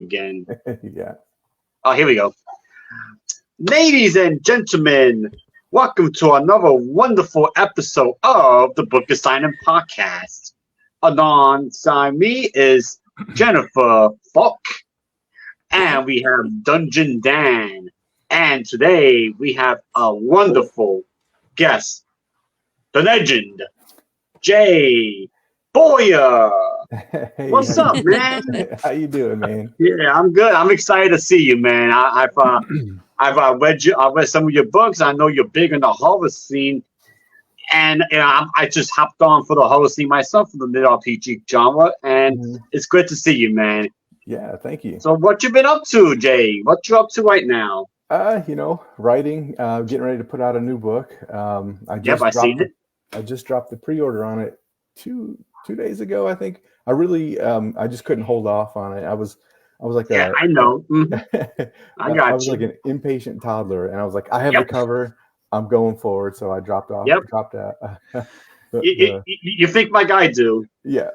again. Yeah. Oh, here we go. Ladies and gentlemen, welcome to another wonderful episode of the Book Assignment Podcast. Alongside me is Jennifer Foulk, Hi. and we have Dungeon Dan. And today we have a wonderful guest, the legend, Jay Boyer. Hey, What's up, man? how you doing, man? Yeah, I'm good. I'm excited to see you, man. I've read some of your books. I know you're big in the horror scene, and I just hopped on for the horror scene myself for the mid RPG genre, and Mhm. it's good to see you, man. Yeah, thank you. So, what you been up to, Jay? What you up to right now? Writing, getting ready to put out a new book. Yep, I seen it. I just dropped the pre-order on it two days ago, I think. I really, I just couldn't hold off on it. I was like Yeah, I know. I I got was like you. an impatient toddler, and I was like, I have the Yep, cover. I'm going forward, so I dropped yep. out. You think like I do? Yeah.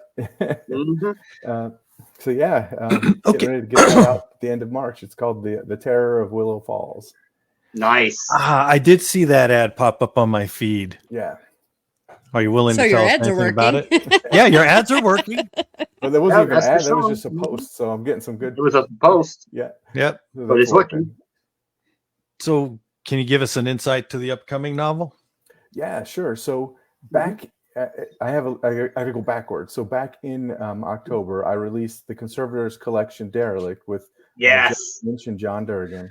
Hmm. uh, so yeah, Okay. getting ready to get that out at the end of March. It's called the Terror of Willow Falls. Nice. I did see that ad pop up on my feed. Yeah, Are you willing So to your tell us ads are anything about working. it? Yeah, your ads are working. but there wasn't even an That's for ad. That was sure. just a post. So I'm getting some good. It was a post, Yeah, Yep. so but that's it's working. So, can you give us an insight to the upcoming novel? Yeah, sure. So back, I have to go backwards. So back in October, I released the Conservators Collection Derelict with Jeff Yes. Lynch and John Durgan,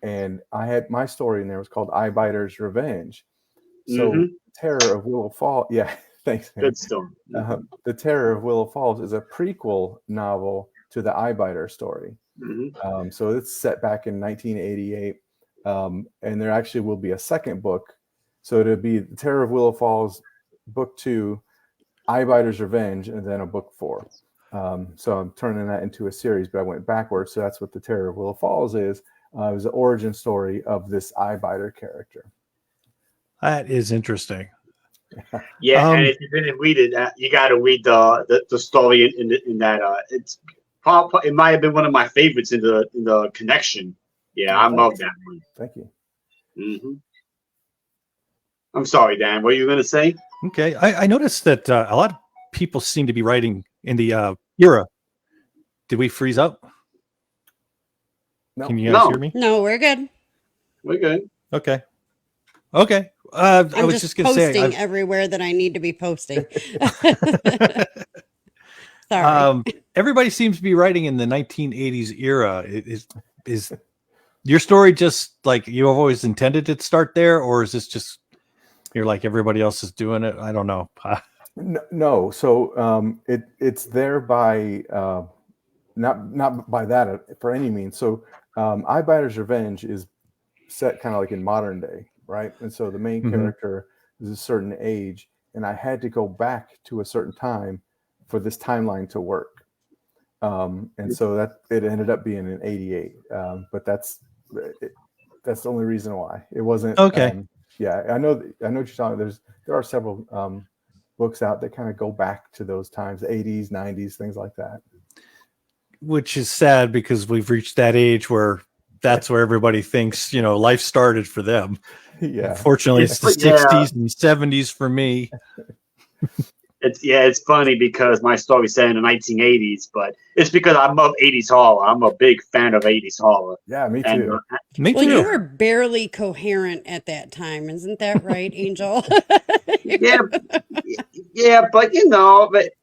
and I had my story in there was called Eyebiter's Revenge. So Hmm. Terror of Willow Falls. Yeah, thanks, man. Good story. The Terror of Willow Falls is a prequel novel to the Eyebiter story. Hmm. So it's set back in 1988, and there actually will be a second book. So it'll be The Terror of Willow Falls, Book 2, Eyebiter's Revenge, and then a Book 4. So I'm turning that into a series, but I went backwards. So that's what The Terror of Willow Falls is. It was the origin story of this Eyebiter character. That is interesting. Yeah, and if you didn't read it, you got to read the story in that. It might have been one of my favorites in the connection. Yeah, I love that one. Thank you. Hmm. I'm sorry, Dan. What are you going to say? Okay. I noticed that a lot of people seem to be writing in the era. Did we freeze up? No. Can you guys No. hear me? No, we're good. We're good. Okay. Okay. I I'm was just going to say. posting everywhere that I need to be posting. Sorry. Everybody seems to be writing in the 1980s era. Is your story just like you have always intended it to start there, or is this just you're like everybody else is doing it? I don't know. No. So it's there by not by that for any means. So Eyebiter's Revenge is set kind of like in modern day, right? And so the main character is a certain age, and I had to go back to a certain time for this timeline to work. And so that it ended up being in 88. But that's the only reason why it wasn't. Okay. Yeah, I know what you're talking. There are several books out that kind of go back to those times, 80s, 90s, things like that. Which is sad because we've reached that age where that's where everybody thinks, life started for them. Yeah. Unfortunately, it's the 60s and 70s for me. It's funny because my story's set in the 1980s, but it's because I love 80s horror. I'm a big fan of 80s horror. Yeah, me too. And, Me Well, too. you were barely coherent at that time, isn't that right, Angel? yeah, but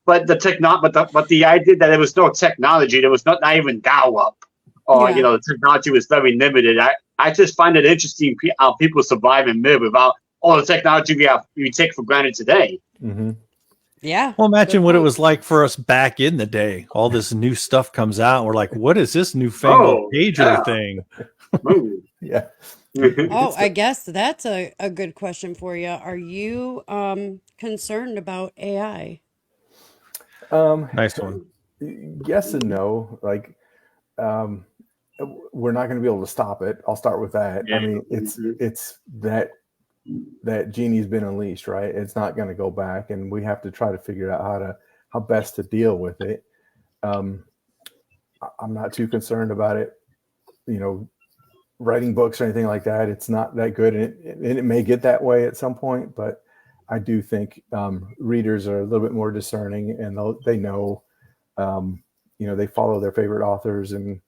but the idea that there was no technology, there was not even dial-up, or Yeah. the technology was very limited. I just find it interesting how people survive and live without all the technology we take for granted today. Mm-hmm. Yeah. Well, imagine Good what it point. was like for us back in the day. All this new stuff comes out. And we're like, what is this newfangled pager yeah. thing? Ooh. Yeah. Oh, I guess that's a good question for you. Are you concerned about AI? Nice one. Yes and no. Like, we're not going to be able to stop it. I'll start with that. Yeah. I mean, it's that genie's been unleashed, right? It's not going to go back, and we have to try to figure out how best to deal with it. I'm not too concerned about it, writing books or anything like that. It's not that good, and it may get that way at some point, but I do think readers are a little bit more discerning, and they know, they follow their favorite authors, and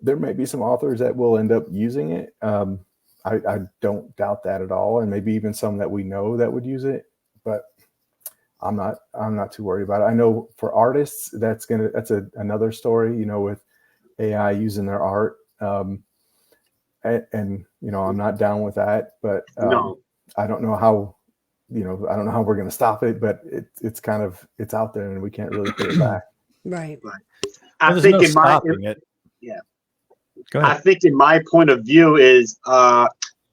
there may be some authors that will end up using it. I don't doubt that at all, and maybe even some that we know that would use it, but I'm not too worried about it. I know for artists, that's another story, with AI using their art. And I'm not down with that, but No. I don't know how, I don't know how we're going to stop it, but it's out there and we can't really put it back. Right. I there's think no in my stopping it. yeah. Go I ahead. think in my point of view is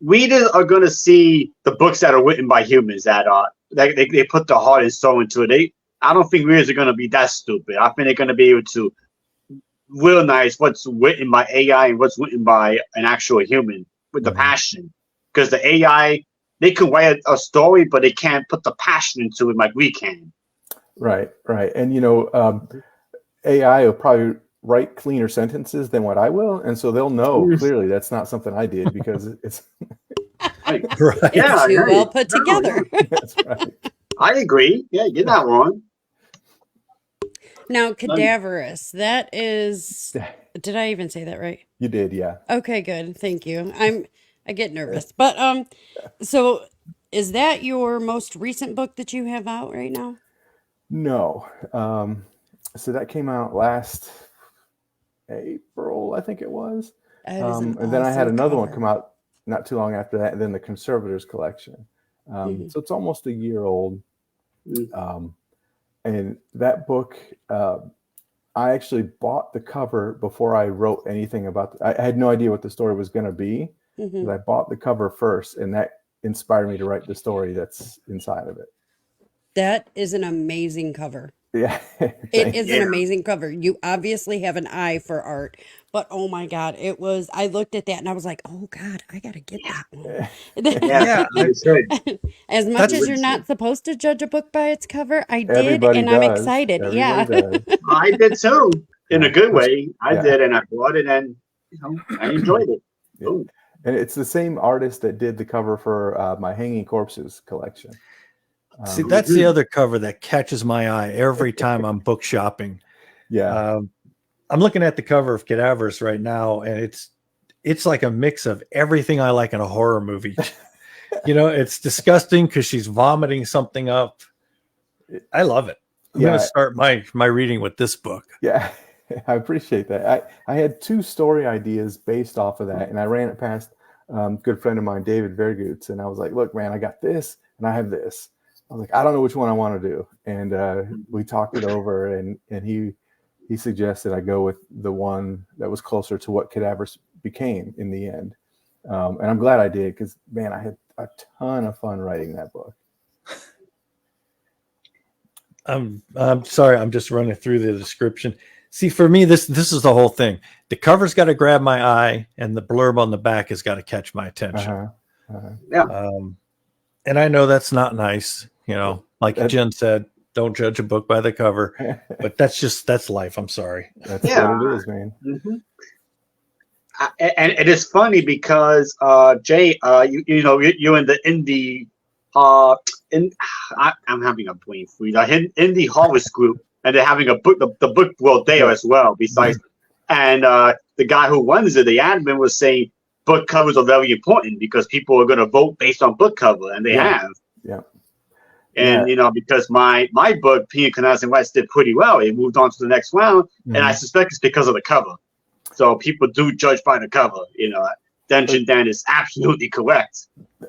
readers are going to see the books that are written by humans that are they put the heart and soul into it. I don't think readers are going to be that stupid. I think they're going to be able to realize what's written by AI and what's written by an actual human with the passion. Because the AI, they can write a story, but they can't put the passion into it like we can. Right. And AI will probably write cleaner sentences than what I will, and so they'll know clearly that's not something I did because it's Right. Right. Yeah, Too yeah, well put no, together. that's right. I agree. Yeah, you're not wrong. Now, cadaverous. That is. Did I even say that right? You did, yeah. Okay, good. Thank you. I get nervous, but so is that your most recent book that you have out right now? No. So that came out last April, I think it was. That is an And then I had awesome another one cover. come out not too long after that, and then the Conservators Collection. So it's almost a year old. And that book, I actually bought the cover before I wrote anything about I had no idea what the story was going to be. But I bought the cover first, and that inspired me to write the story that's inside of it. That is an amazing cover. Yeah. It is an Yeah. amazing cover. You obviously have an eye for art, but oh my God, I looked at that and I was like, oh God, I got to get that one. Yeah, you should. As much as you're not supposed to judge a book by its cover, I did, Everybody and I'm does. excited. Everybody does. I did too, in a Yeah. good way. I Yeah. did, and I bought it, and I enjoyed it. Yeah. Ooh. And it's the same artist that did the cover for my Hanging Corpses collection. See, that's the other cover that catches my eye every time I'm book shopping. Yeah. I'm looking at the cover of Cadaverous right now, and it's like a mix of everything I like in a horror movie. It's disgusting because she's vomiting something up. I love it. I'm going to start my reading with this book. Yeah. I appreciate that. I had 2 story ideas based off of that, and I ran it past a good friend of mine, David Vergoots, and I was like, look, man, I got this and I have this. I was like, I don't know which one I want to do. And we talked it over, and he suggested I go with the one that was closer to what Cadaverous became in the end. And I'm glad I did, because, man, I had a ton of fun writing that book. I'm sorry. I'm just running through the description. See, for me, this is the whole thing. The cover's got to grab my eye, and the blurb on the back has got to catch my attention. Yeah. And I know that's not nice. Like Jen said, don't judge a book by the cover. But that's life. I'm sorry. That's what it is, man. Mm-hmm. And it is funny because Jay, you're in the indie. I'm having a brain freeze. Indie Harvest group, and they're having a book, the book world there as well. Besides, and the guy who runs it, the admin, was saying book covers are very important because people are going to vote based on book cover, and they have. Yeah. And because my book, Pina Coladas and Whites, did pretty well. It moved on to the next round, and I suspect it's because of the cover. So people do judge by the cover. Dungeon Dan is absolutely correct.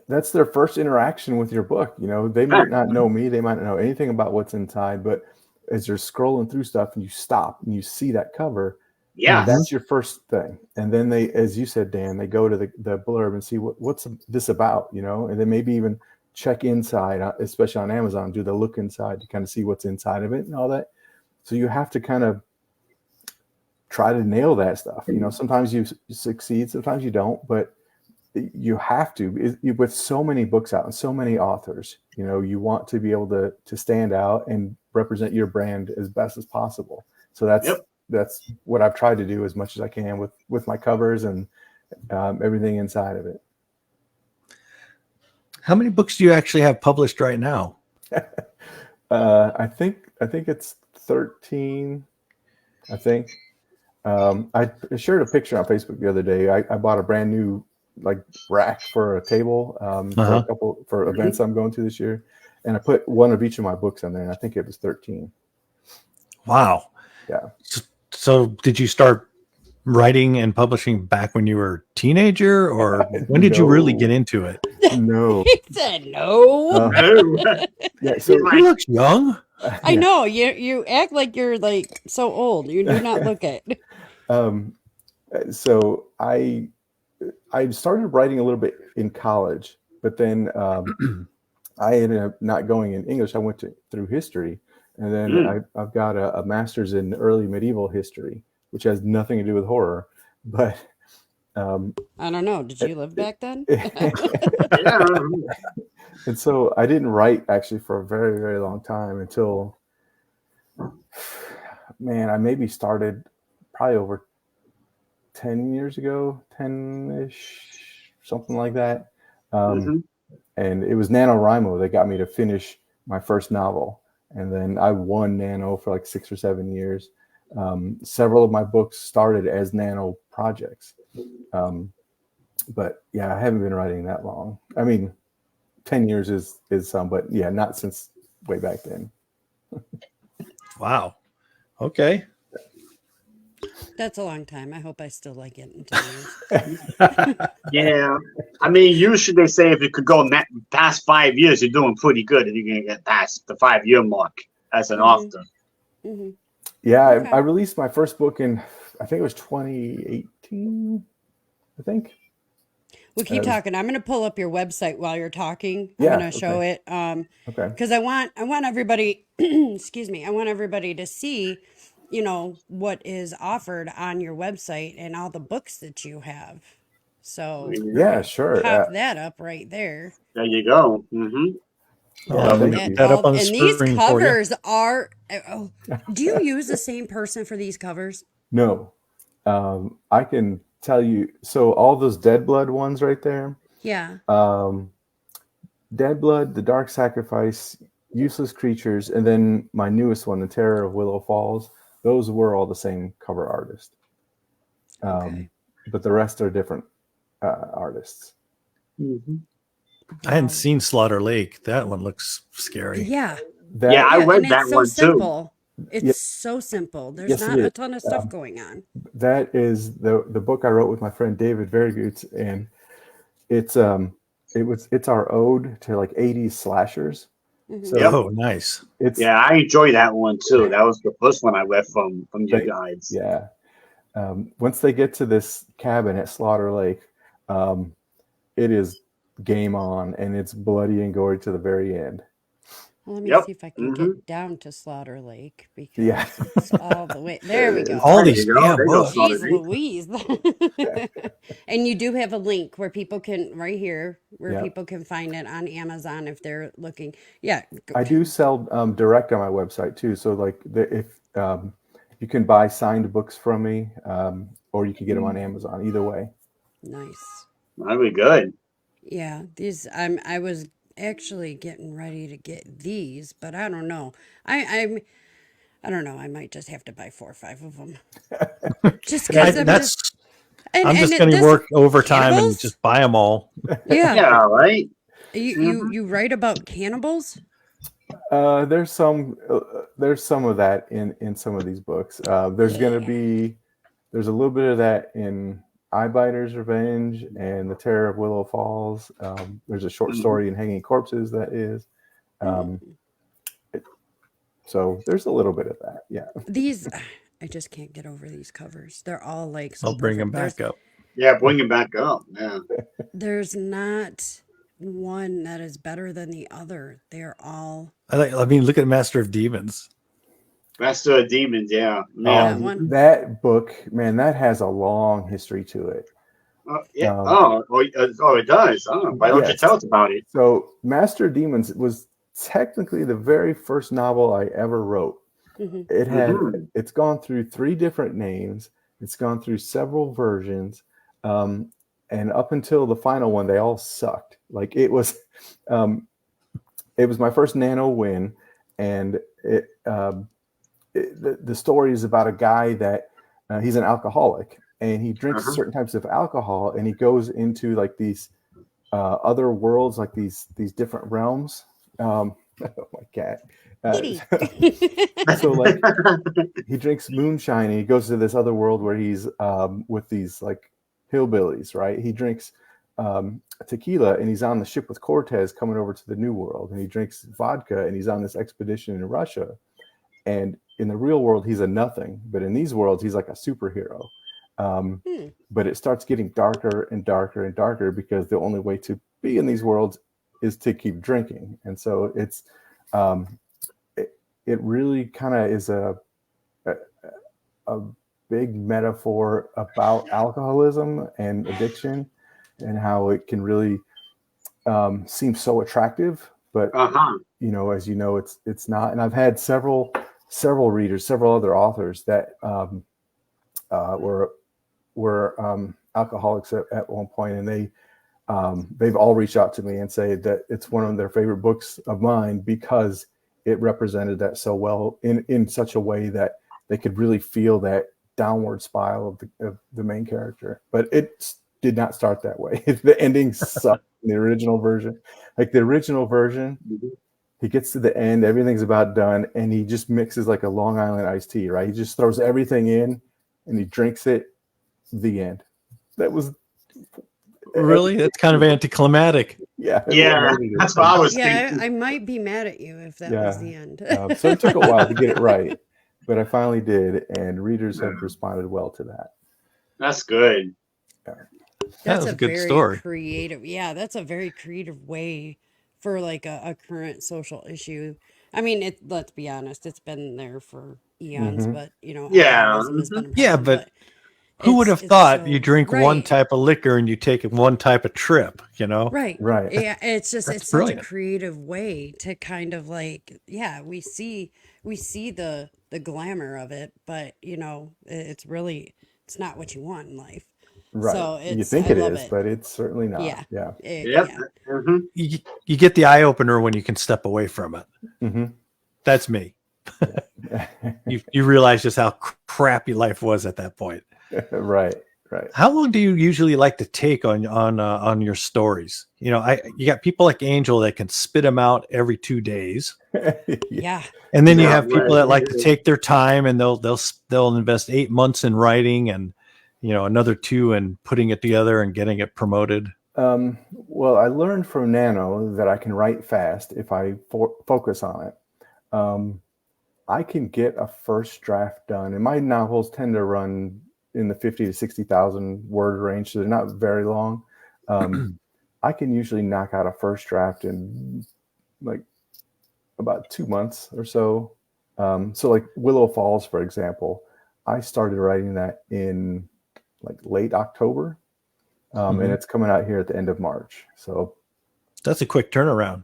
That's their first interaction with your book. They might not know me, they might not know anything about what's inside, but as you're scrolling through stuff and you stop and you see that cover, that's your first thing. And then they, as you said, Dan, they go to the blurb and see what's this about, and then maybe even check inside, especially on Amazon, do the look inside to kind of see what's inside of it and all that. So you have to kind of try to nail that stuff. Sometimes you succeed, sometimes you don't, but you have to. With so many books out and so many authors, you want to be able to stand out and represent your brand as best as possible. So that's what I've tried to do as much as I can with my covers and everything inside of it. How many books do you actually have published right now? I think it's 13. I think. I shared a picture on Facebook the other day. I bought a brand new like rack for a table for events I'm going to this year, and I put one of each of my books in there, and I think it was 13. Wow. Yeah. So did you start writing and publishing back when you were a teenager, or when did you really get into it? No. He said no. No. Yeah. So He looks young. I know you act like you're like so old. You do not look it. So I started writing a little bit in college, but then I ended up not going in English. I went through history, and then I've got a master's in early medieval history, which has nothing to do with horror. But I don't know. Did you live back then? Yeah. and so I didn't write actually for a very, very long time until, man, I maybe started probably over 10 years ago, 10-ish, something like that. And it was NaNoWriMo that got me to finish my first novel. And then I won Nano for like 6 or 7 years. Several of my books started as Nano projects. But yeah, I haven't been writing that long. I mean, 10 years is some, but yeah, not since way back then. Wow. Okay. That's a long time. I hope I still like it in 10 years. Yeah. I mean, usually they say if you could go past 5 years, you're doing pretty good, and you're going to get past the 5-year mark as an author. Mm-hmm. Yeah, Okay. I released my first book in, I think it was 2018, I think. We'll keep talking. I'm going to pull up your website while you're talking. I'm Yeah, going to show it. Okay. Because I want everybody, excuse me, I want everybody to see, what is offered on your website and all the books that you have. So Yeah, sure. pop that up right there. There you go. Mm-hmm. Yeah, thank And, you. That up on the and these screen for you. covers are. Oh, do you use the same person for these covers? No, I can tell you. So all those Dead Blood ones right there, Yeah. Dead Blood, The Dark Sacrifice, Useless Creatures, and then my newest one, The Terror of Willow Falls. Those were all the same cover artist. Okay. But the rest are different artists. Mm-hmm. I hadn't seen Slaughter Lake. That one looks scary. Yeah. Yeah, I read and that it's so one too. simple. It's Yeah. so simple. There's Yes, it not a is. ton of stuff going on. That is the book I wrote with my friend David Vergoots, and it's our ode to like 80s slashers. Mhm. So Yep. Oh, nice. it's Yeah, I enjoy that one too. That was the first one I read from you guys. yeah. Once they get to this cabin at Slaughter Lake, it is game on, and it's bloody and gory to the very end. Well, let me Yep. see if I can get down to Slaughter Lake because Yeah. it's all the way. There we go. All There these you go. damn There you go, books. Slaughter Jeez Lake. Louise. And you do have a link where people can, right here, where Yeah. people can find it on Amazon if they're looking. Yeah. I do sell direct on my website too. So like if you can buy signed books from me, or you can get them on Amazon. Either way. Nice. Very good. Yeah. I was actually getting ready to get these, but I don't know. I don't know. I might just have to buy 4 or 5 of them. Just because I'm just going to this- work overtime and cannibals? just buy them all. Yeah. Yeah, right. You write about cannibals? There's some of that in some of these books. There's a little bit of that in Eyebiter's Revenge and The Terror of Willow Falls. There's a short story in Hanging Corpses that is. So there's a little bit of that. Yeah. These, I just can't get over these covers. They're all like. So I'll bring them perfect. back up. Yeah, bring it back up. Yeah. There's not one that is better than the other. They're all. I mean, look at Master of Demons. Master of Demons, yeah. That one. That book, man, that has a long history to it. Yeah. It does. Oh, why don't you Yes. tell us about it? So Master of Demons was technically the very first novel I ever wrote. Mhm. It's gone through 3 different names. It's gone through several versions. And up until the final one, they all sucked. Like um, it was my first Nano win, and the story is about a guy that he's an alcoholic, and he drinks certain types of alcohol, and he goes into like these other worlds, like these different realms. Oh my cat. Kitty. So like he drinks moonshine, and he goes to this other world where he's with these like hillbillies, right? He drinks tequila, and he's on the ship with Cortez coming over to the New World, and he drinks vodka, and he's on this expedition in Russia. And in the real world, he's a nothing, but in these worlds, he's like a superhero. But it starts getting darker and darker and darker because the only way to be in these worlds is to keep drinking. And so it really kind of is a big metaphor about alcoholism and addiction, and how it can really seem so attractive, but you know, as you know, it's not. And I've had several readers, several other authors that were alcoholics at one point, and they've all reached out to me and say that it's one of their favorite books of mine because it represented that so well in such a way that they could really feel that downward spiral of the main character. But it did not start that way. The ending sucked in the original version. Like the original version, he gets to the end, everything's about done, and he just mixes like a Long Island iced tea, right? He just throws everything in and he drinks it. The end. That was really, that's kind of anticlimactic. Yeah, that's what I was thinking. I might be mad at you if that was the end. So it took a while to get it right, but I finally did, and readers have responded well to that. That's good. That's a a good very story. creative. Yeah, that's a very creative way for like a current social issue. I mean, let's be honest, it's been there for eons, but you know, alcoholism has been a problem. Yeah, but who would have thought you drink one right. type of liquor and you take one type of trip, you know? Right. Right. Yeah, it's just That's it's brilliant. such a creative way to kind of like, yeah, we see the glamour of it, but you know, it's not what you want in life. Right. So You think I it love is, it. but it's certainly not. Yeah. Yeah. Yeah. You get the eye opener when you can step away from it. Mm-hmm. That's me. You realize just how crappy life was at that point. Right. How long do you usually like to take on your stories? You know, you got people like Angel that can spit them out every 2 days. Yeah. And then you have people that like to take their time, and they'll invest 8 months in writing, and you know, another 2 in putting it together and getting it promoted. Well, I learned from Nano that I can write fast if I focus on it. I can get a first draft done, and my novels tend to run in the 50 to 60,000 word range, so they're not very long. I can usually knock out a first draft in like about 2 months or so. So like Willow Falls, for example, I started writing that in like late October, and it's coming out here at the end of March. So that's a quick turnaround.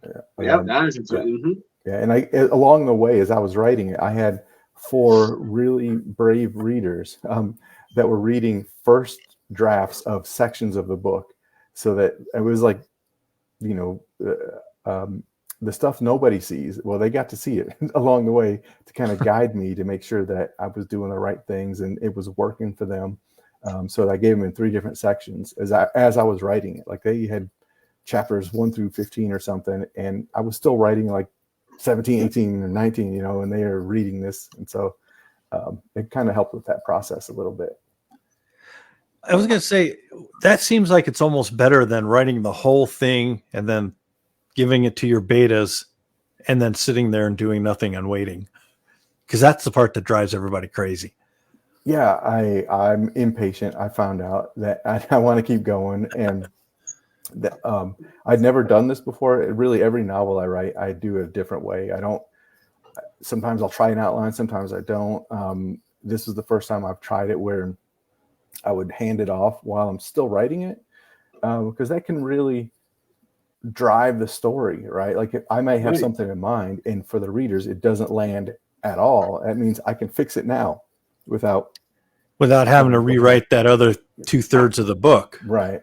Yeah, and along the way, as I was writing it, I had 4 really brave readers that were reading first drafts of sections of the book, so that it was like, you know, the stuff nobody sees. Well, they got to see it along the way to kind of guide me to make sure that I was doing the right things and it was working for them. So I gave them in 3 different sections as I was writing it. Like they had chapters 1 through 15 or something, and I was still writing like 17, 18, or 19, you know, and they are reading this. And so it kind of helped with that process a little bit. I was going to say, that seems like it's almost better than writing the whole thing and then giving it to your betas and then sitting there and doing nothing and waiting. Because that's the part that drives everybody crazy. Yeah, I'm impatient. I found out that I want to keep going. And I'd never done this before. Really, every novel I write, I do it a different way. Sometimes I'll try an outline, sometimes I don't. This is the first time I've tried it where I would hand it off while I'm still writing it, because that can really drive the story, right? Like I may have something in mind, and for the readers, it doesn't land at all. That means I can fix it now without having to rewrite that other 2/3 of the book. Right.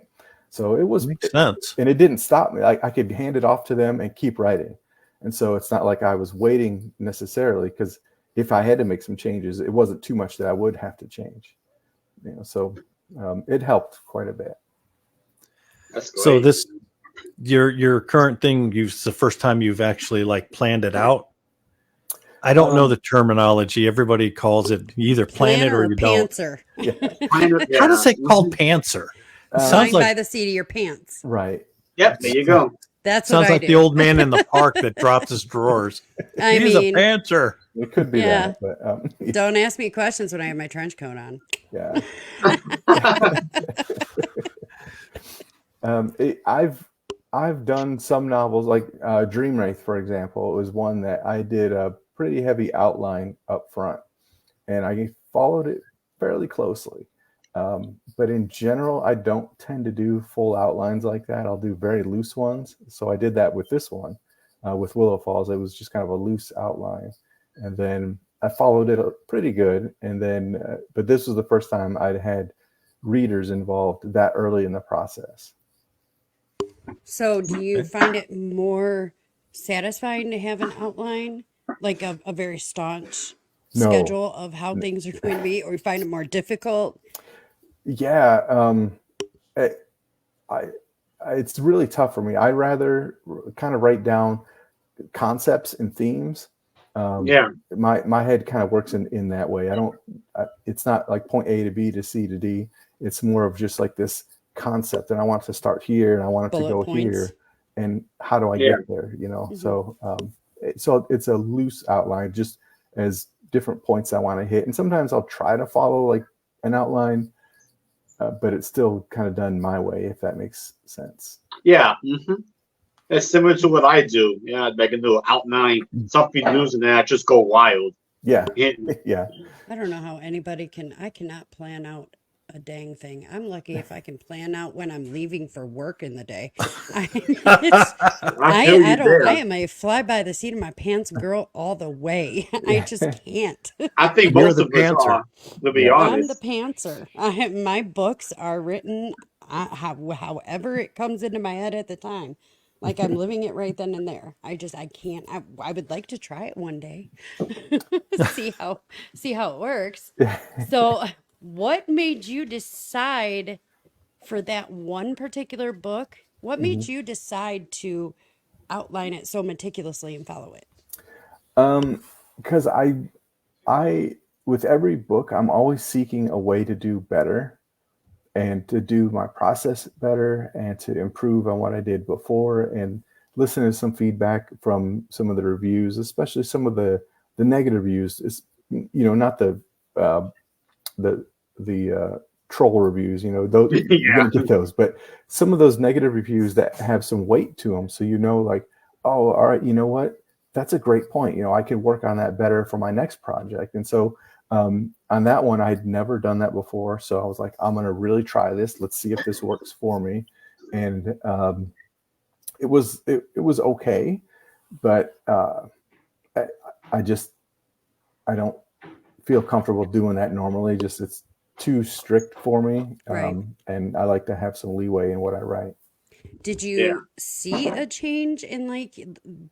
So it was Makes sense. and it didn't stop me. I could hand it off to them and keep writing. And so it's not like I was waiting necessarily, because if I had to make some changes, it wasn't too much that I would have to change. So it helped quite a bit. That's great. So this, your current thing, it's the first time you've actually like planned it out. I don't know the terminology. Everybody calls it, you either plan it or you don't. Pantser. Yeah. How does it called pantser? Flying Sounds by like the seat of your pants. Right. Yep, there you go. That's sounds what like I the do. old man in the park that dropped his drawers. I He's mean, a pantser. It could be Yeah. that, but don't ask me questions when I have my trench coat on. yeah. I've done some novels like Dream Wraith, for example. It was one that I did a pretty heavy outline up front, and I followed it fairly closely. But in general, I don't tend to do full outlines like that. I'll do very loose ones. So I did that with this one, with Willow Falls. It was just kind of a loose outline, and then I followed it pretty good. And then, but this was the first time I'd had readers involved that early in the process. So do you find it more satisfying to have an outline, like a very staunch No. schedule of how things are going to be, or you find it more difficult? Yeah, it's really tough for me. I rather kind of write down concepts and themes. Yeah. My head kind of works in that way. It's not like point A to B to C to D. It's more of just like this concept, and I want to start here, and I want it Bullet to go points. here, and how do I Yeah. get there? Mhm. So it's a loose outline, just as different points I want to hit, and sometimes I'll try to follow like an outline, but it's still kind of done my way, if that makes sense. Yeah. It's similar to what I do. Yeah, I can do outline something news, and then I just go wild. Yeah, Yeah. yeah. I don't know how anybody can. I cannot plan out a dang thing. I'm lucky if I can plan out when I'm leaving for work in the day. I feel you don't. there. I am a fly by the seat of my pants girl all the way. I just can't. I think You're most the of us pantser. are, to be Yeah. I'm the honest. pantser. My books are written however it comes into my head at the time. Like I'm living it right then and there. I can't. I would like to try it one day. see how it works. So, what made you decide for that one particular book? What made you decide to outline it so meticulously and follow it? Because I with every book, I'm always seeking a way to do better and to do my process better and to improve on what I did before, and listen to some feedback from some of the reviews, especially some of the negative reviews. Is not the troll reviews. Those you're gonna get those, but some of those negative reviews that have some weight to them. So like, oh, all right, you know what? That's a great point. I can work on that better for my next project. And so on that one, I'd never done that before. So I was like, I'm going to really try this. Let's see if this works for me. And it was okay, but I don't feel comfortable doing that normally. Just it's too strict for me. Right. And I like to have some leeway in what I write. Did you see a change in like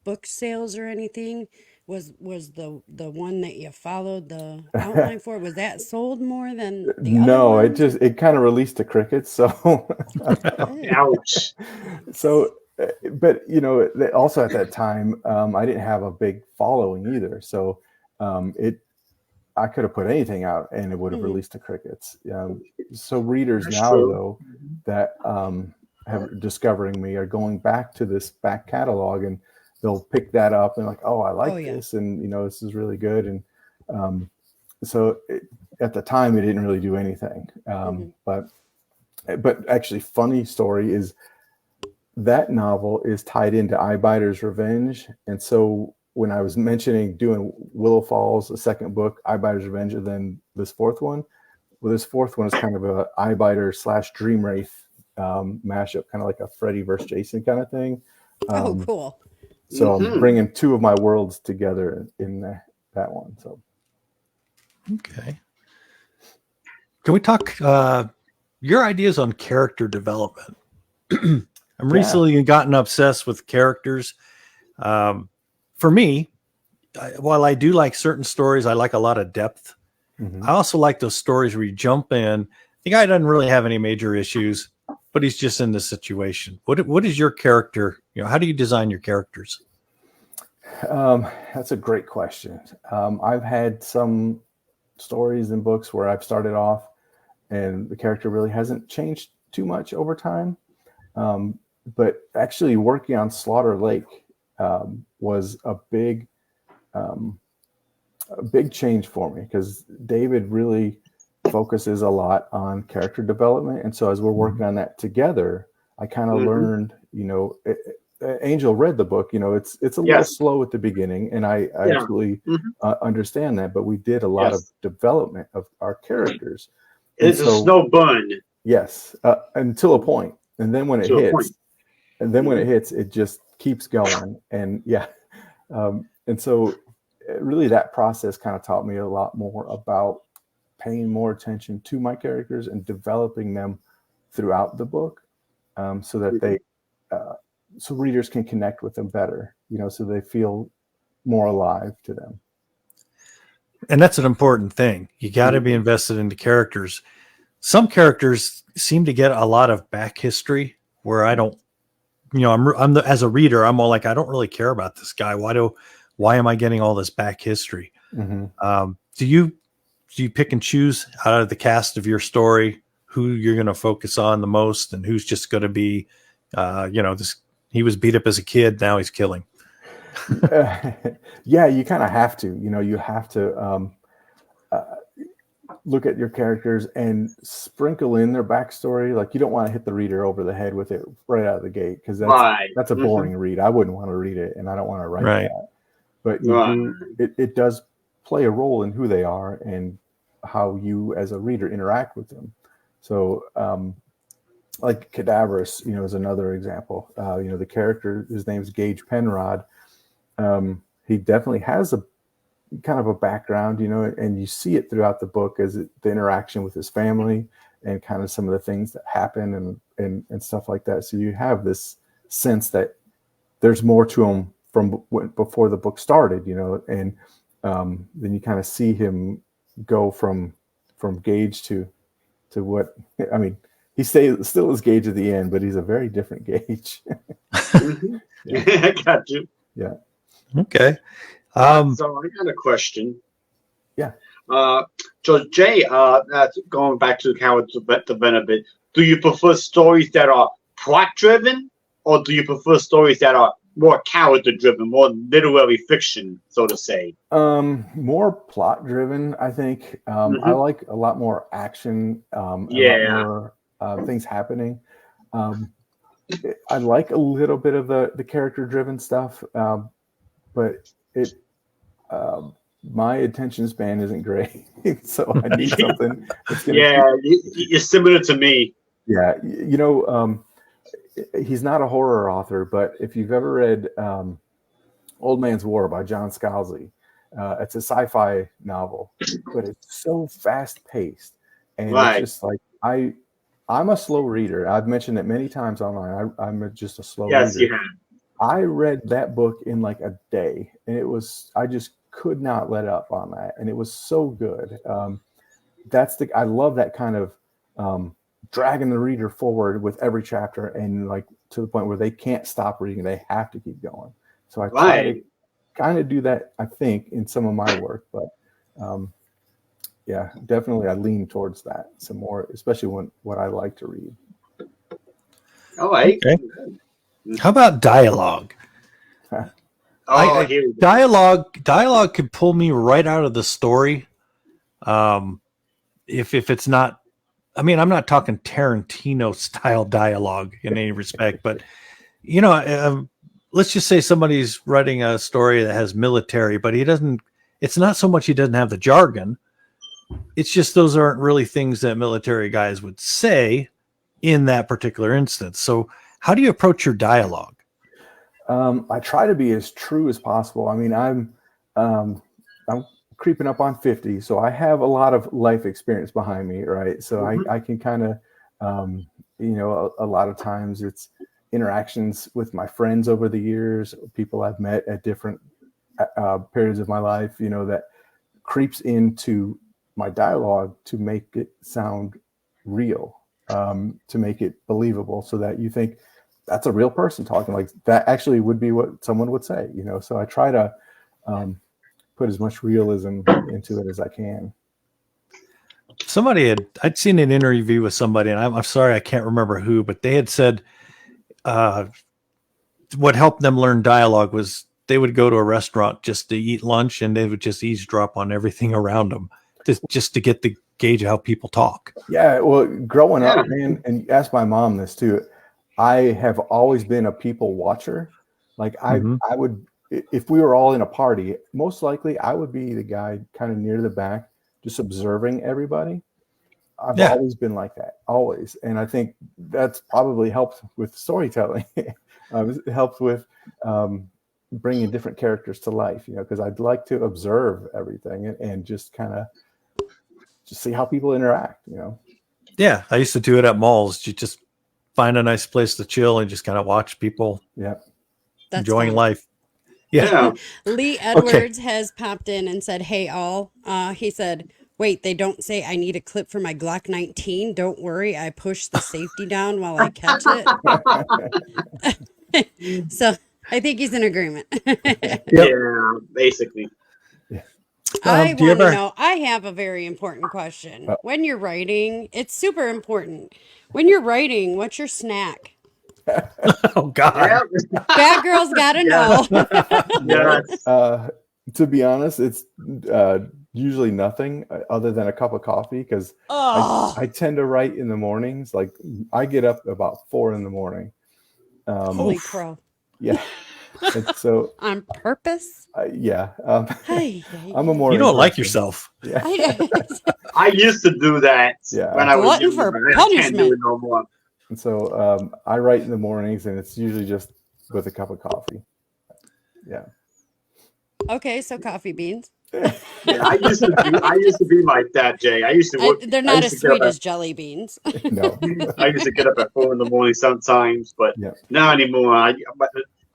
book sales or anything? Was the one that you followed the outline for, was that sold more than the other No, ones? it kind of released the crickets. So Ouch. So, but also at that time, I didn't have a big following either. So I could have put anything out and it would have released the crickets. So readers That's now, true. though, that have discovering me are going back to this back catalog, and they'll pick that up and like, oh, I like this, and this is really good. And so at the time, it didn't really do anything. But actually, funny story is that novel is tied into Eyebiter's Revenge, and so when I was mentioning doing Willow Falls, the second book, Eyebiter's Revenge, and then this fourth one, well, this fourth one is kind of a Eyebiter / Dream Wraith mashup, kind of like a Freddy versus Jason kind of thing. Oh, cool. So I'm bringing two of my worlds together in there. that one. So Okay. Can we talk your ideas on character development? I'm recently gotten obsessed with characters. For me, while I do like certain stories, I like a lot of depth. I also like those stories where you jump in. The guy doesn't really have any major issues, but he's just in this situation. What is your character? How do you design your characters? That's a great question. I've had some stories and books where I've started off and the character really hasn't changed too much over time. But actually working on Slaughter Lake was a big change for me, because David really focuses a lot on character development. And so as we're working on that together, I kind of learned, Angel read the book, it's a little slow at the beginning, and I absolutely understand that, but we did a lot of development of our characters. It's a slow burn. Yes, until a point. And then when it hits, it just keeps going. And and so really that process kind of taught me a lot more about paying more attention to my characters and developing them throughout the book, so that they so readers can connect with them better, so they feel more alive to them. And that's an important thing. You got to be invested into characters. Some characters seem to get a lot of back history where I don't, as a reader, I'm all like, I don't really care about this guy. Why am I getting all this back history? Do you pick and choose out of the cast of your story who you're going to focus on the most, and who's just going to be, he was beat up as a kid, now he's killing? You kind of have to, you have to look at your characters and sprinkle in their backstory. Like, you don't want to hit the reader over the head with it right out of the gate, because that's a boring read. I wouldn't want to read it, and I don't want to write that. But it does play a role in who they are and how you as a reader interact with them. So like Cadaverous, is another example. The character, his name's Gage Penrod. He definitely has a kind of a background, and you see it throughout the book as the interaction with his family and kind of some of the things that happen and stuff like that. So you have this sense that there's more to him from before the book started, and then you kind of see him go from Gage to what, I mean, he still is Gage at the end, but he's a very different Gage. I got you. Yeah. Okay. So I got a question. Yeah. So Jay, that's going back to the character development a bit. Do you prefer stories that are plot driven, or do you prefer stories that are more character driven, more literary fiction, so to say? More plot driven, I think. I like a lot more action, a lot more things happening. I like a little bit of the character driven stuff, but my attention span isn't great, so I need something that's gonna you're similar to me. Yeah, he's not a horror author, but if you've ever read Old Man's War by John Scalzi, it's a sci-fi novel, but it's so fast-paced, and it's just like, I'm a slow reader. I've mentioned it many times online. I'm just a slow reader. Yes, you have. I read that book in like a day, and I just could not let up on that, and it was so good. I love that kind of dragging the reader forward with every chapter, and like to the point where they can't stop reading; they have to keep going. So I try to kind of do that, I think, in some of my work, but definitely I lean towards that some more, especially what I like to read. All right. Okay. How about dialogue? Dialogue could pull me right out of the story. If it's not, I mean, I'm not talking Tarantino style dialogue in any respect, but let's just say somebody's writing a story that has military, but it's not so much he doesn't have the jargon. It's just those aren't really things that military guys would say in that particular instance. So how do you approach your dialogue? I try to be as true as possible. I mean, I'm I'm creeping up on 50, so I have a lot of life experience behind me, right? So I can kind of, a lot of times it's interactions with my friends over the years, people I've met at different periods of my life, that creeps into my dialogue to make it sound real, to make it believable, so that you think that's a real person talking. Like that actually would be what someone would say, So I try to put as much realism into it as I can. I'd seen an interview with somebody, and I'm sorry, I can't remember who, but they had said what helped them learn dialogue was they would go to a restaurant just to eat lunch, and they would just eavesdrop on everything around them just to get the gauge of how people talk. Yeah, well, growing up, man, and ask my mom this too. I have always been a people watcher. Like I would, if we were all in a party, most likely I would be the guy kind of near the back, just observing everybody. I've always been like that, always. And I think that's probably helped with storytelling. It helps with bringing different characters to life, because I'd like to observe everything and just kind of just see how people interact, Yeah, I used to do it at malls. You just find a nice place to chill and just kind of watch people enjoying life. Yeah. Lee Edwards has popped in and said, "Hey, all." He said, "Wait, they don't say I need a clip for my Glock 19. Don't worry, I push the safety down while I catch it." So I think he's in agreement. Yeah, basically. I want to know. I have a very important question. When you're writing, it's super important. When you're writing, what's your snack? Oh God! Bad girls gotta know. Yes. To be honest, it's usually nothing other than a cup of coffee, because I tend to write in the mornings. Like I get up about 4 a.m. Holy crow! Yeah. And so on purpose? Yeah. I'm a more. You don't like yourself. Yeah. I used to do that when I was glutton younger, for but I can't do it punishment. no more. And so I write in the mornings, and it's usually just with a cup of coffee. Yeah. Okay, so coffee beans. Yeah, I used to be like that, Jay. I used to work. They're not as sweet as jelly beans. No. I used to get up at 4 a.m. sometimes, but not anymore.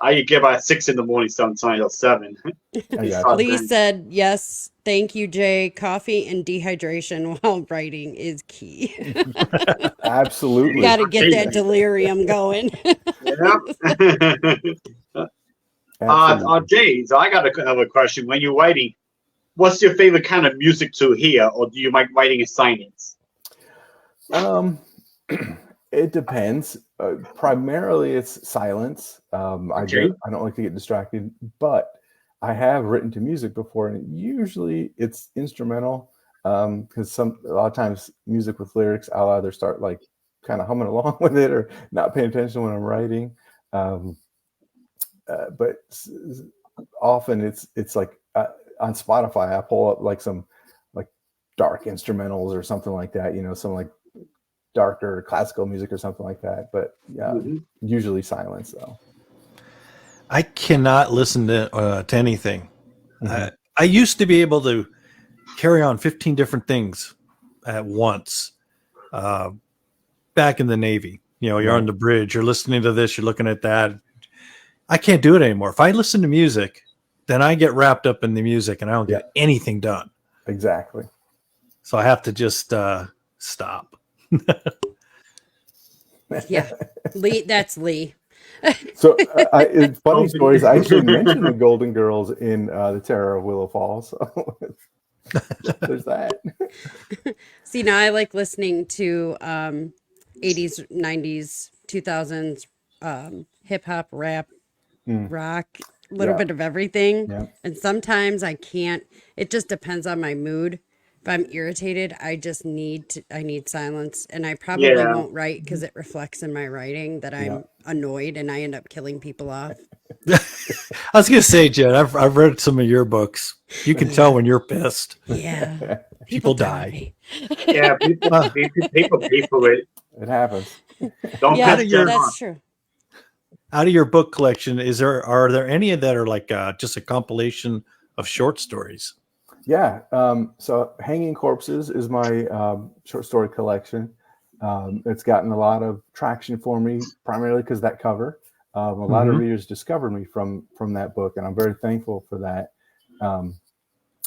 I get up at 6 a.m. sometimes, or 7. Lee said, "Yes, thank you, Jay. Coffee and dehydration while writing is key." Absolutely. Got to get that delirium going. Jay, so I got another question. When you're writing, what's your favorite kind of music to hear, or do you like writing in silence? It depends. Primarily, it's silence. I don't like to get distracted, but I have written to music before, and usually it's instrumental. Because a lot of times music with lyrics, I'll either start like kind of humming along with it or not paying attention when I'm writing. But often it's like on Spotify, I pull up like some like dark instrumentals or something like that. Some like darker classical music or something like that. But usually silence though. I cannot listen to anything. I used to be able to carry on 15 different things at once. Back in the Navy, you're on the bridge, you're listening to this, you're looking at that. I can't do it anymore. If I listen to music, then I get wrapped up in the music and I don't get anything done. Exactly. So I have to just stop. Yeah. Lee, that's Lee. So it's funny stories. I actually mentioned the Golden Girls in the Terror of Willow Falls. So there's that. See, now I like listening to 80s, 90s, 2000s hip hop, rap, rock, a little bit of everything. Yeah. And sometimes I can't. It just depends on my mood. If I'm irritated, I need silence, and I probably won't write because it reflects in my writing that I'm annoyed and I end up killing people off. I was gonna say, Jen, I've read some of your books. You can tell when you're pissed. Yeah, people die. Yeah, people pay for it. It happens. Don't that's true. Out of your book collection, are there any that are like just a compilation of short stories? Yeah. So Hanging Corpses is my short story collection. It's gotten a lot of traction for me, primarily because that cover. A lot of readers discovered me from that book, and I'm very thankful for that.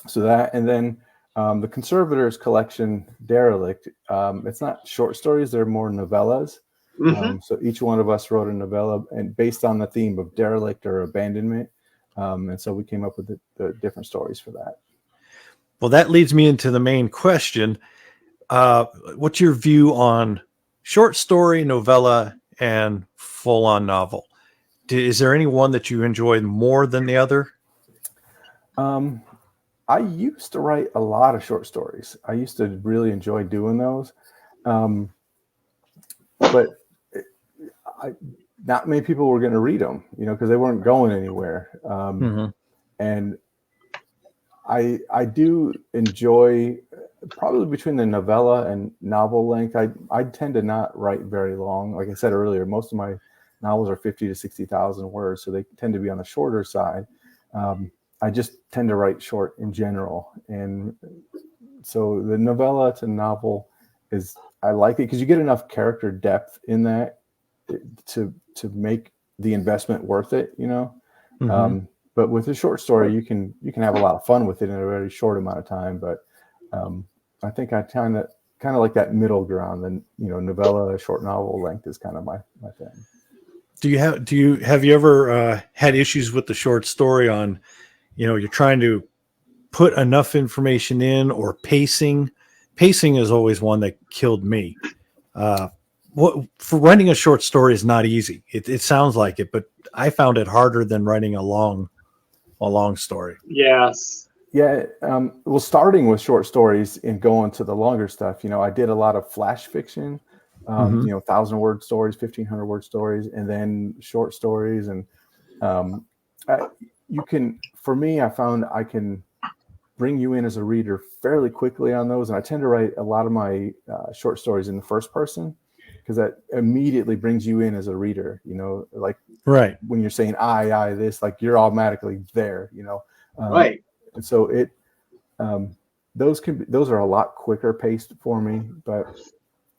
So that, and then the Conservators collection, Derelict. It's not short stories; they're more novellas. So each one of us wrote a novella, and based on the theme of derelict or abandonment. And so we came up with the different stories for that. Well, that leads me into the main question. What's your view on short story, novella, and full-on novel? Is there any one that you enjoy more than the other? I used to write a lot of short stories. I used to really enjoy doing those. But not many people were going to read them, because they weren't going anywhere. And I do enjoy, probably between the novella and novel length, I tend to not write very long. Like I said earlier, most of my novels are 50 to 60,000 words, so they tend to be on the shorter side. I just tend to write short in general. And so the novella to novel I like it because you get enough character depth in that to make the investment worth it, but with a short story, you can have a lot of fun with it in a very short amount of time. But I think I kind of like that middle ground. And novella, short novel length is kind of my thing. Have you ever had issues with the short story on, you're trying to put enough information in, or pacing? Pacing is always one that killed me. For writing a short story is not easy. It sounds like it, but I found it harder than writing a long story. Yes. Yeah. Well, starting with short stories and going to the longer stuff, I did a lot of flash fiction, 1,000-word stories, 1,500-word stories, and then short stories. And for me, I found I can bring you in as a reader fairly quickly on those. And I tend to write a lot of my short stories in the first person, because that immediately brings you in as a reader, like right when you're saying I this, like you're automatically there, Right. And so those are a lot quicker paced for me, but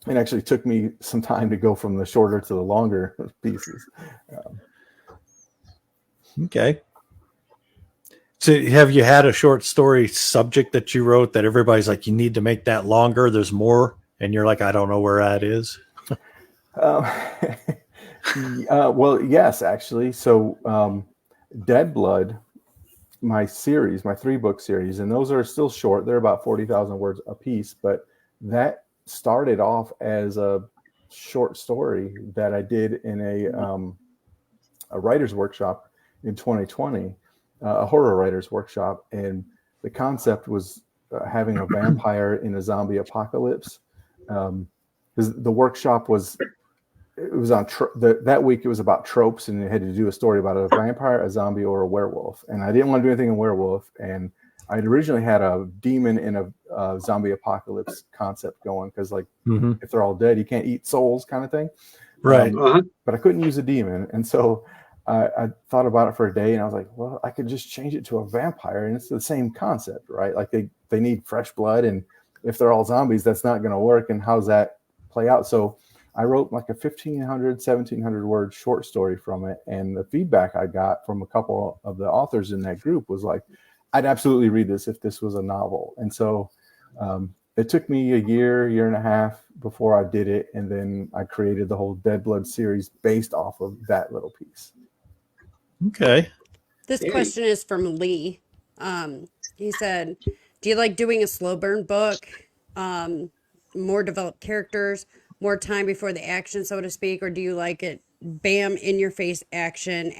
it actually took me some time to go from the shorter to the longer pieces. Okay. So have you had a short story subject that you wrote that everybody's like, you need to make that longer, there's more, and you're like, I don't know where that is? Well, yes, actually. So Dead Blood, my 3-book series, and those are still short. They're about 40,000 words a piece, but that started off as a short story that I did in a writer's workshop in 2020, a horror writer's workshop. And the concept was having a vampire in a zombie apocalypse. Because the workshop was on that week. It was about tropes, and it had to do a story about a vampire, a zombie, or a werewolf. And I didn't want to do anything in werewolf. And I originally had a demon in a zombie apocalypse concept going, because if they're all dead, you can't eat souls, kind of thing. Right. But I couldn't use a demon, and so I thought about it for a day, and I was like, well, I could just change it to a vampire, and it's the same concept, right? Like they need fresh blood, and if they're all zombies, that's not going to work. And how's that play out? So I wrote like a 1,500, 1,700 word short story from it. And the feedback I got from a couple of the authors in that group was like, I'd absolutely read this if this was a novel. And so it took me a year and a half before I did it. And then I created the whole Dead Blood series based off of that little piece. Okay. This question is from Lee. He said, do you like doing a slow burn book? More developed characters, more time before the action, so to speak, or do you like it bam, in your face, action,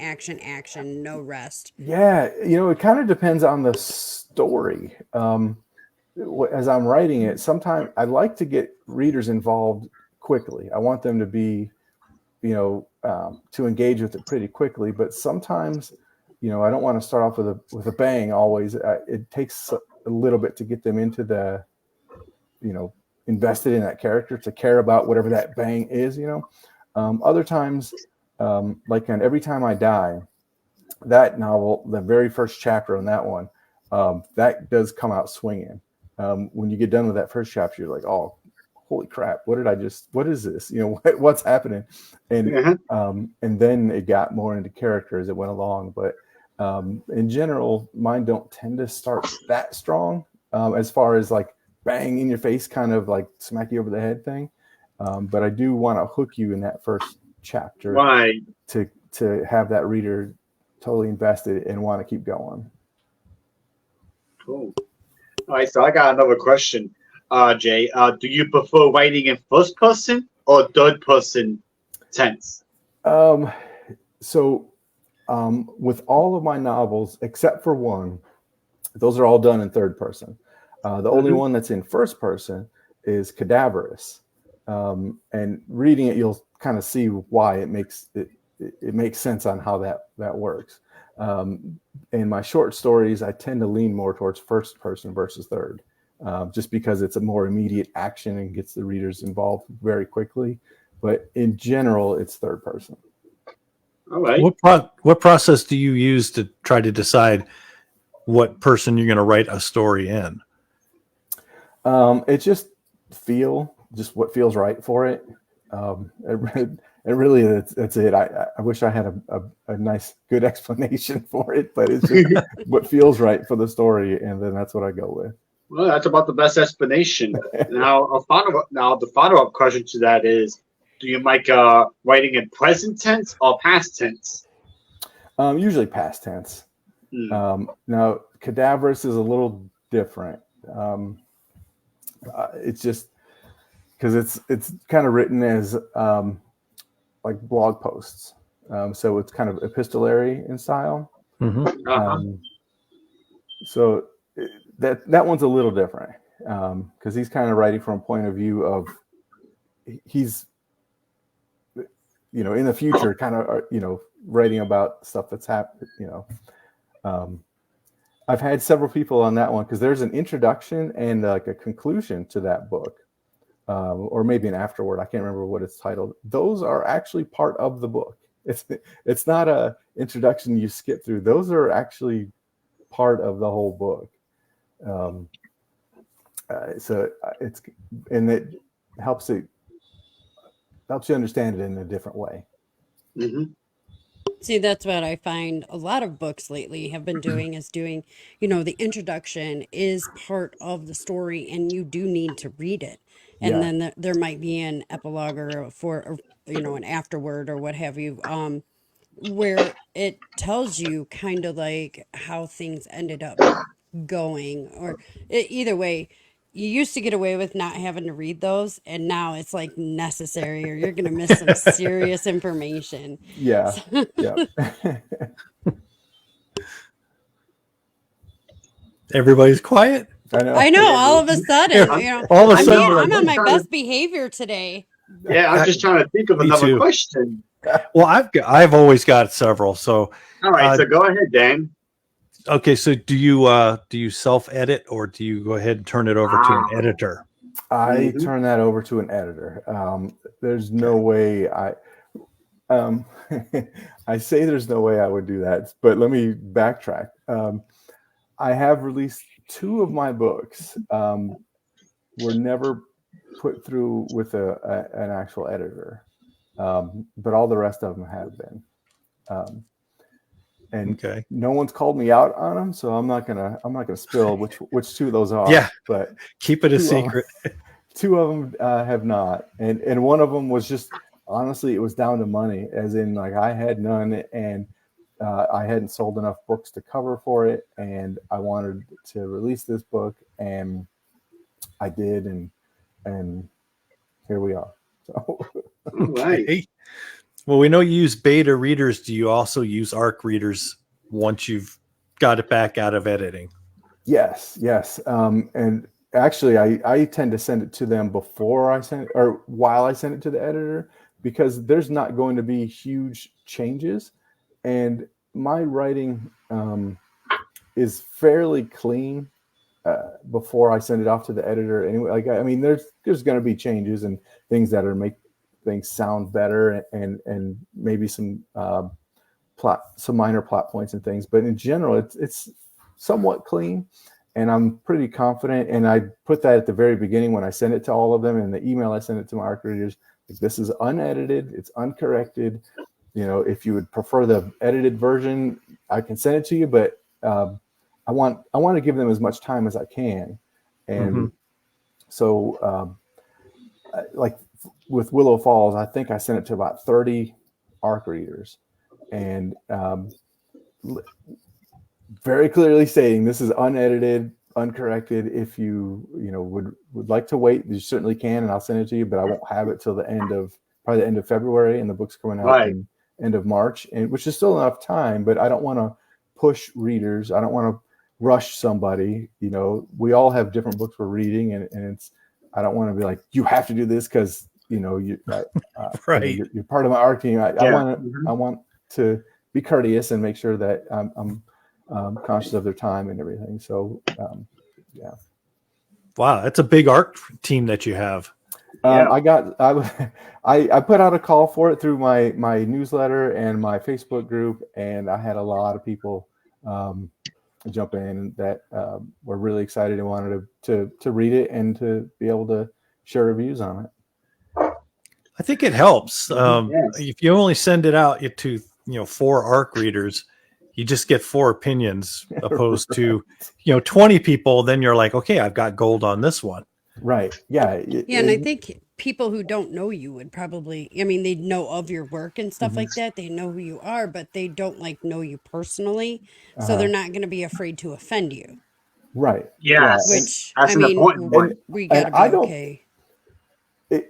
no rest? Yeah, it kind of depends on the story. As I'm writing it, sometimes I like to get readers involved quickly. I want them to be, to engage with it pretty quickly. But sometimes, I don't want to start off with a bang always. It takes a little bit to get them into the, invested in that character, to care about whatever that bang is. Other times, like on Every Time I Die, that novel, the very first chapter on that one, that does come out swinging. When you get done with that first chapter, you're like, oh, holy crap, what is this? What's happening? And and then it got more into character as it went along. But in general, mine don't tend to start that strong as far as like bang in your face, kind of like smack you over the head thing. But I do want to hook you in that first chapter, right, to have that reader totally invested and want to keep going. cool. All right, so I got another question, Jay. Do you prefer writing in first person or third person tense? So with all of my novels, except for one, those are all done in third person. The only one that's in first person is Cadaverous. And reading it, you'll kind of see why it makes sense on how that works. In my short stories, I tend to lean more towards first person versus third, just because it's a more immediate action and gets the readers involved very quickly. But in general, it's third person. All right. What process do you use to try to decide what person you're going to write a story in? It's just what feels right for it. Really, that's it. I wish I had a nice, good explanation for it, but it's just what feels right for the story, and then that's what I go with. Well, that's about the best explanation. Now, the follow-up question to that is, do you like writing in present tense or past tense? Usually past tense. Now, Cadaverous is a little different. It's just because it's kind of written as like blog posts, so it's kind of epistolary in style. So that one's a little different because he's kind of writing from a point of view of he's in the future, kind of writing about stuff that's happened. I've had several people on that one because there's an introduction and like a conclusion to that book, or maybe an afterword. I can't remember what it's titled. Those are actually part of the book. It's not a introduction you skip through. Those are actually part of the whole book. So it helps you understand it in a different way. See, that's what I find a lot of books lately have been doing is doing, the introduction is part of the story and you do need to read it. And then there might be an epilogue or an afterword or what have you, where it tells you kind of like how things ended up going or either way. You used to get away with not having to read those, and now it's like necessary, or you're going to miss some serious information. Yeah. Everybody's quiet. I know. All of a sudden, all of a sudden, I'm on my best behavior today. Yeah, I'm just trying to think of another question. Well, I've always got several. So, all right, so go ahead, Dan. Okay, so do you self-edit or do you go ahead and turn it over to an editor? I turn that over to an editor. There's no way I say there's no way I would do that, but let me backtrack. I have released 2 of my books were never put through with an actual editor, but all the rest of them have been. And no one's called me out on them, so I'm not gonna spill which 2 of those are. Yeah, but keep it a secret. 2 of them have not, and one of them was just honestly, it was down to money, as in like I had none, and I hadn't sold enough books to cover for it, and I wanted to release this book, and I did, and here we are. So. Right. Well, we know you use beta readers. Do you also use ARC readers once you've got it back out of editing? Yes. And actually, I tend to send it to them before I send it, or while I send it to the editor, because there's not going to be huge changes. And my writing is fairly clean before I send it off to the editor. Anyway, like there's going to be changes and things that are make things sound better and maybe some minor plot points and things. But in general, it's somewhat clean, and I'm pretty confident. And I put that at the very beginning when I sent it to all of them in the email I sent it to my ARC readers. Like, this is unedited, it's uncorrected. If you would prefer the edited version, I can send it to you, but I want to give them as much time as I can. And so like with Willow Falls, I think I sent it to about 30 ARC readers, and very clearly stating this is unedited, uncorrected. If you would like to wait, you certainly can, and I'll send it to you, but I won't have it till the end of February, and the book's coming out in end of March, and which is still enough time, but I don't want to push readers. I don't want to rush somebody. We all have different books we're reading, and I don't want to be like, you have to do this because you're part of my ARC team. I want to be courteous and make sure that I'm conscious of their time and everything. So yeah. Wow, that's a big ARC team that you have. I put out a call for it through my newsletter and my Facebook group, and I had a lot of people jump in that were really excited and wanted to read it and to be able to share reviews on it. I think it helps. If you only send it out to 4 ARC readers, you just get 4 opinions opposed to 20 people. Then you're like, okay, I've got gold on this one. Right. Yeah. And I think people who don't know you would probably, they know of your work and stuff like that. They know who you are, but they don't know you personally. So they're not going to be afraid to offend you. Right. Yes. Which, that's an important point. We got to be okay.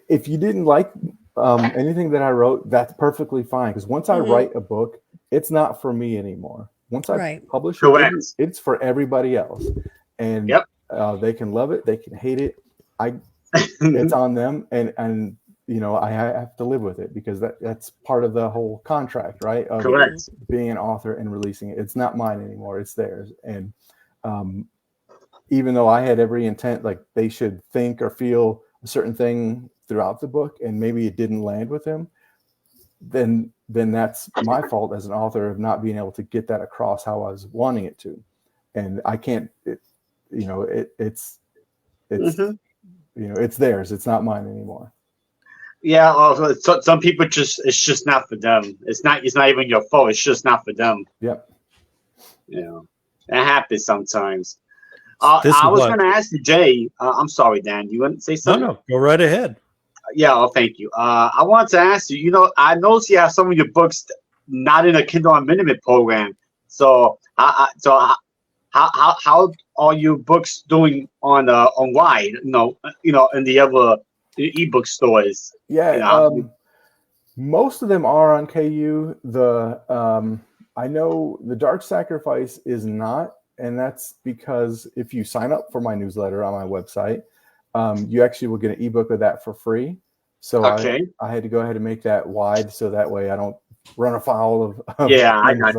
If you didn't like anything that I wrote, that's perfectly fine. Because once I write a book, it's not for me anymore. Once I publish it, it's for everybody else. And they can love it. They can hate it. It's on them, and I have to live with it because that's part of the whole contract, right? Of Correct. Being an author and releasing it. It's not mine anymore; it's theirs. And even though I had every intent, like they should think or feel a certain thing throughout the book, and maybe it didn't land with them, then that's my fault as an author of not being able to get that across how I was wanting it to, and I can't. It's it's theirs. It's not mine anymore. Yeah. Also, some people it's just not for them. It's not even your fault. It's just not for them. Yep. It happens sometimes. I was going to ask you, Jay. I'm sorry, Dan. You want to say something? No, go right ahead. Yeah. Oh, thank you. I wanted to ask you. I noticed you have some of your books not in a Kindle Unlimited program. So, how are your books doing on Wide? In the other ebook stores. Yeah. Most of them are on KU. I know the Dark Sacrifice is not, and that's because if you sign up for my newsletter on my website, you actually will get an ebook of that for free. So I had to go ahead and make that wide so that way I don't run afoul of I got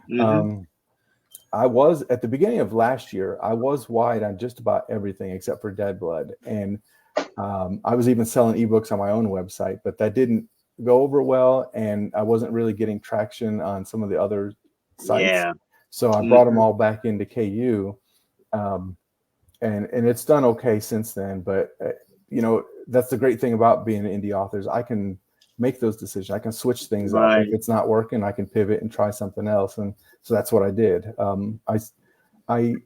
you. I was at the beginning of last year, I was wide on just about everything except for Dead Blood. And I was even selling ebooks on my own website, but that didn't go over well. And I wasn't really getting traction on some of the other sites. Yeah. So I brought them all back into KU. And it's done okay since then. But, that's the great thing about being an indie author is I can make those decisions. I can switch things up. If it's not working, I can pivot and try something else. And so that's what I did. I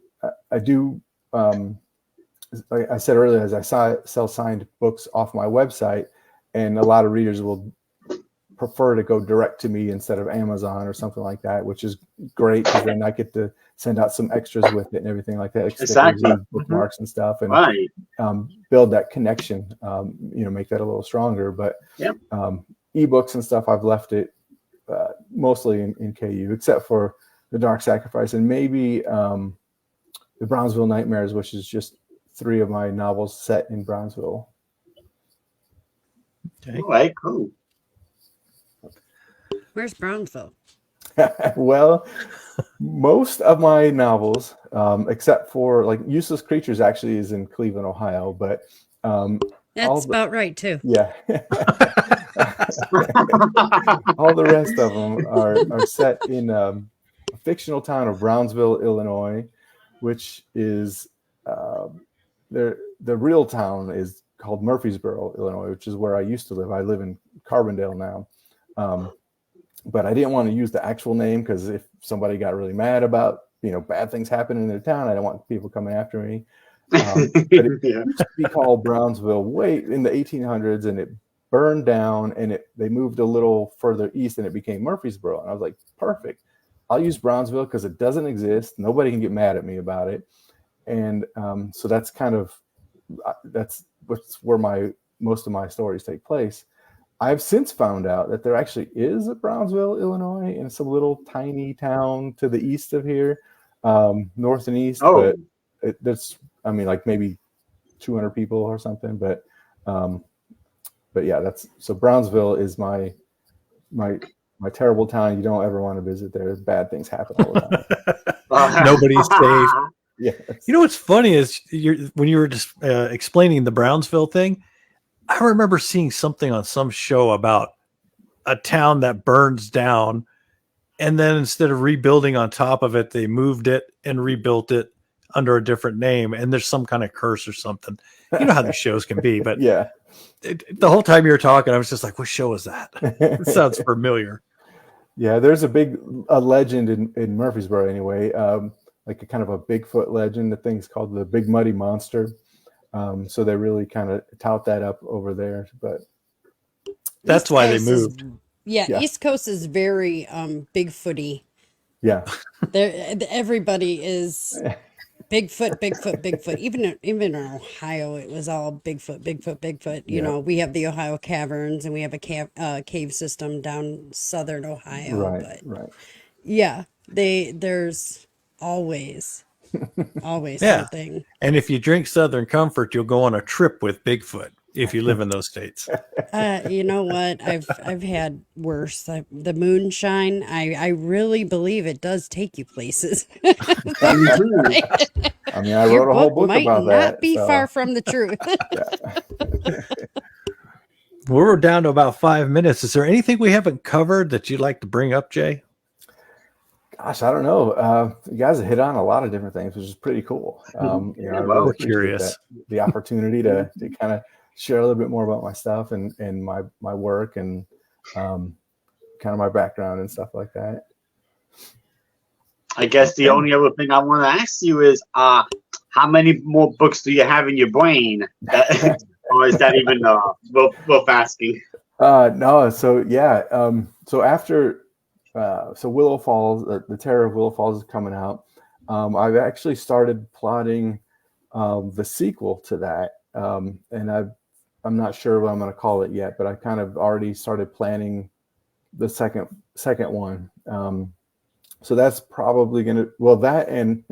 do, like I said earlier, as I sell signed books off my website, and a lot of readers will prefer to go direct to me instead of Amazon or something like that, which is great because then I get to send out some extras with it and everything like that, like exactly, and bookmarks and stuff, and build that connection. Make that a little stronger. But ebooks and stuff, I've left it mostly in KU, except for the Dark Sacrifice and maybe the Brownsville Nightmares, which is just 3 of my novels set in Brownsville. Okay. All right, cool. Where's Brownsville? Well, most of my novels, except for like Useless Creatures, actually is in Cleveland, Ohio. But that's about right too. Yeah. All the rest of them are set in fictional town of Brownsville, Illinois, which is the real town is called Murfreesboro, Illinois, which is where I used to live. I live in Carbondale now. But I didn't want to use the actual name because if somebody got really mad about, bad things happening in their town, I don't want people coming after me. But it used to be called Brownsville way in the 1800s, and it burned down, and they moved a little further east, and it became Murfreesboro. And I was like, perfect. I'll use Brownsville because it doesn't exist. Nobody can get mad at me about it. And so that's where most of my stories take place. I've since found out that there actually is a Brownsville, Illinois, in some little tiny town to the east of here, north and east. Oh. But there's, like maybe 200 people or something. But yeah, so Brownsville is my terrible town. You don't ever want to visit there. Bad things happen all the time. Nobody's safe. Yes. What's funny is when you were just explaining the Brownsville thing, I remember seeing something on some show about a town that burns down, and then instead of rebuilding on top of it, they moved it and rebuilt it under a different name, and there's some kind of curse or something. You know how these shows can be, but yeah. The whole time you were talking, I was just like, what show is that? It sounds familiar. Yeah, there's a legend in Murfreesboro anyway, like a kind of a Bigfoot legend. The thing's called the Big Muddy Monster. So they really kind of tout that up over there, but that's why they moved. Yeah, East Coast is very Bigfooty. Yeah, everybody is Bigfoot. Even in Ohio, it was all Bigfoot. You know, we have the Ohio caverns, and we have a cave system down southern Ohio. Right. Yeah, there's always something. And if you drink Southern Comfort, you'll go on a trip with Bigfoot if you live in those states. You know what? I've had worse. The moonshine. I really believe it does take you places. I wrote a whole book about that. Might not be far from the truth. We're down to about 5 minutes. Is there anything we haven't covered that you'd like to bring up, Jay? Gosh, I don't know. You guys have hit on a lot of different things, which is pretty cool. We're curious. The opportunity to kind of share a little bit more about my stuff and my work and kind of my background and stuff like that. I guess the only other thing I want to ask you is, how many more books do you have in your brain? Or is that even worth asking? No. So yeah. So after. So Willow Falls, the Terror of Willow Falls is coming out. I've actually started plotting the sequel to that, and I'm not sure what I'm going to call it yet, but I kind of already started planning the second one. So that's probably going to that and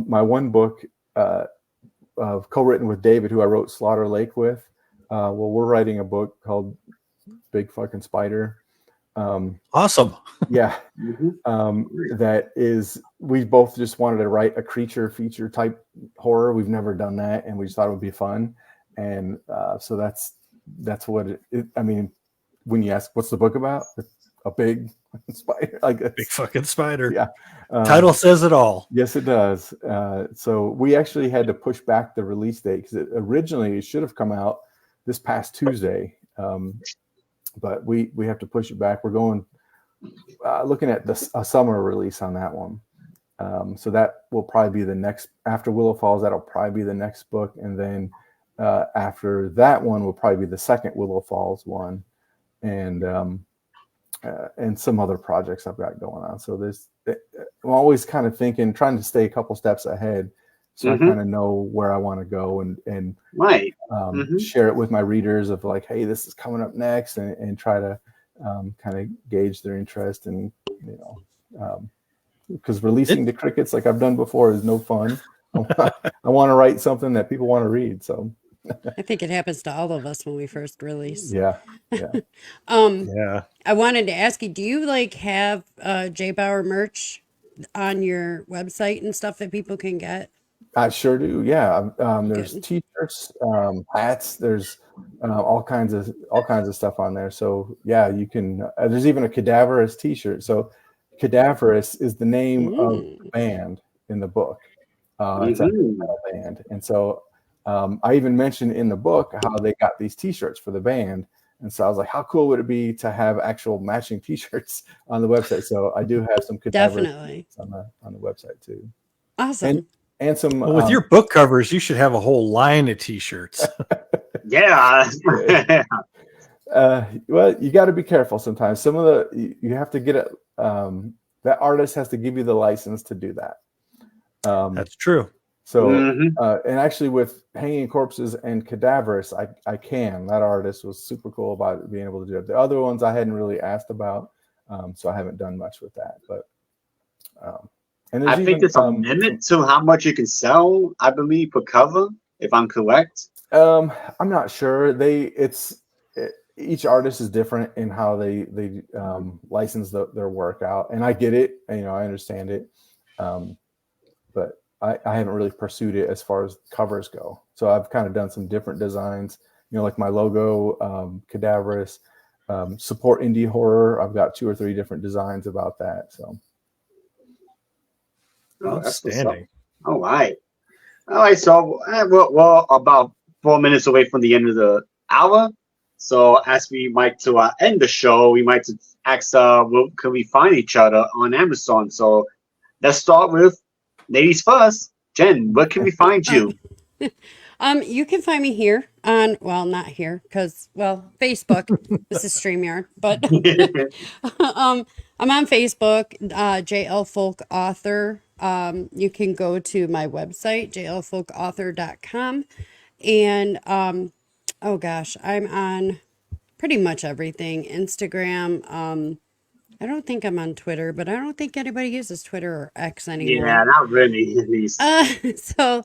my one book co-written with David, who I wrote Slaughter Lake with. We're writing a book called Big Fucking Spider. Awesome. Yeah. That is, we both just wanted to write a creature feature type horror. We've never done that, and we just thought it would be fun. And so that's what it I mean, when you ask what's the book about, a big spider, like a big fucking spider. Yeah. Title says it all. Yes, it does. So we actually had to push back the release date because originally it should have come out this past Tuesday. But we have to push it back. We're going looking at a summer release on that one. So that will probably be the next, after Willow Falls, that'll probably be the next book. And then after that one will probably be the second Willow Falls one. And some other projects I've got going on. So I'm always kind of trying to stay a couple steps ahead. So I kind of know where I want to go and right. Share it with my readers of like, hey, this is coming up next, and try to kind of gauge their interest. And because releasing the crickets like I've done before is no fun. I want to write something that people want to read. So I think it happens to all of us when we first release. Yeah. Yeah. I wanted to ask you, do you have J Bauer merch on your website and stuff that people can get? I sure do. Yeah. There's t-shirts, hats. There's all kinds of stuff on there. So yeah, you can. There's even a cadaverous t-shirt. So Cadaverous is the name of Mm. the band in the book. It's a Mhm. metal band, and so I even mentioned in the book how they got these T-shirts for the band. And so I was like, how cool would it be to have actual matching T-shirts on the website? So I do have some Cadaverous Definitely. on the website too, and Awesome. and some. Well, with your book covers, you should have a whole line of T-shirts. Yeah. Well, you got to be careful sometimes. Some of you have to get it. That artist has to give you the license to do that. That's true. So, Mhm. and actually with Hanging Corpses and Cadaverous, I can. That artist was super cool about being able to do it. The other ones I hadn't really asked about, so I haven't done much with that. But and I there's think even there's a limit to how much you can sell, I believe, per cover, if I'm correct. I'm not sure. Each artist is different in how they license their work out, and I get it. And, I understand it, but I haven't really pursued it as far as covers go. So I've kind of done some different designs. Like my logo, Cadaverous, support indie horror. I've got 2 or 3 different designs about that. So. Oh, that's what's up. Outstanding. All right. All right. So we're about 4 minutes away from the end of the hour. So as we might to end the show, we might to ask, where can we find each other on Amazon? So let's start with ladies first. Jen, where can we find you? You can find me here on, well, not here, because, Facebook. This is StreamYard, but I'm on Facebook, JL Folk Author. You can go to my website, jlfolkauthor.com. And, oh gosh, I'm on pretty much everything. Instagram. I don't think I'm on Twitter, but I don't think anybody uses Twitter or X anymore. Yeah, not really. At least. So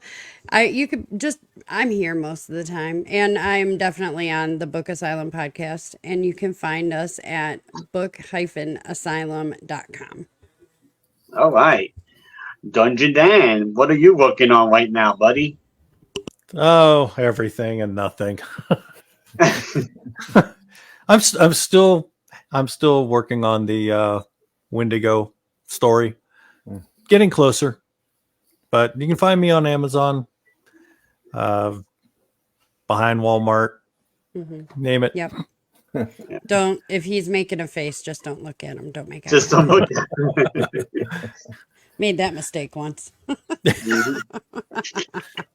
I'm here most of the time, and I'm definitely on the Book Asylum podcast, and you can find us at book-asylum.com. All right. Dungeon Dan, what are you working on right now, buddy? Oh, everything and nothing. I'm still working on the Wendigo story. Getting closer. But you can find me on Amazon, behind Walmart. Mm-hmm. Name it. Yep. Don't, if he's making a face, just don't look at him. Don't make eye Just don't look Made that mistake once.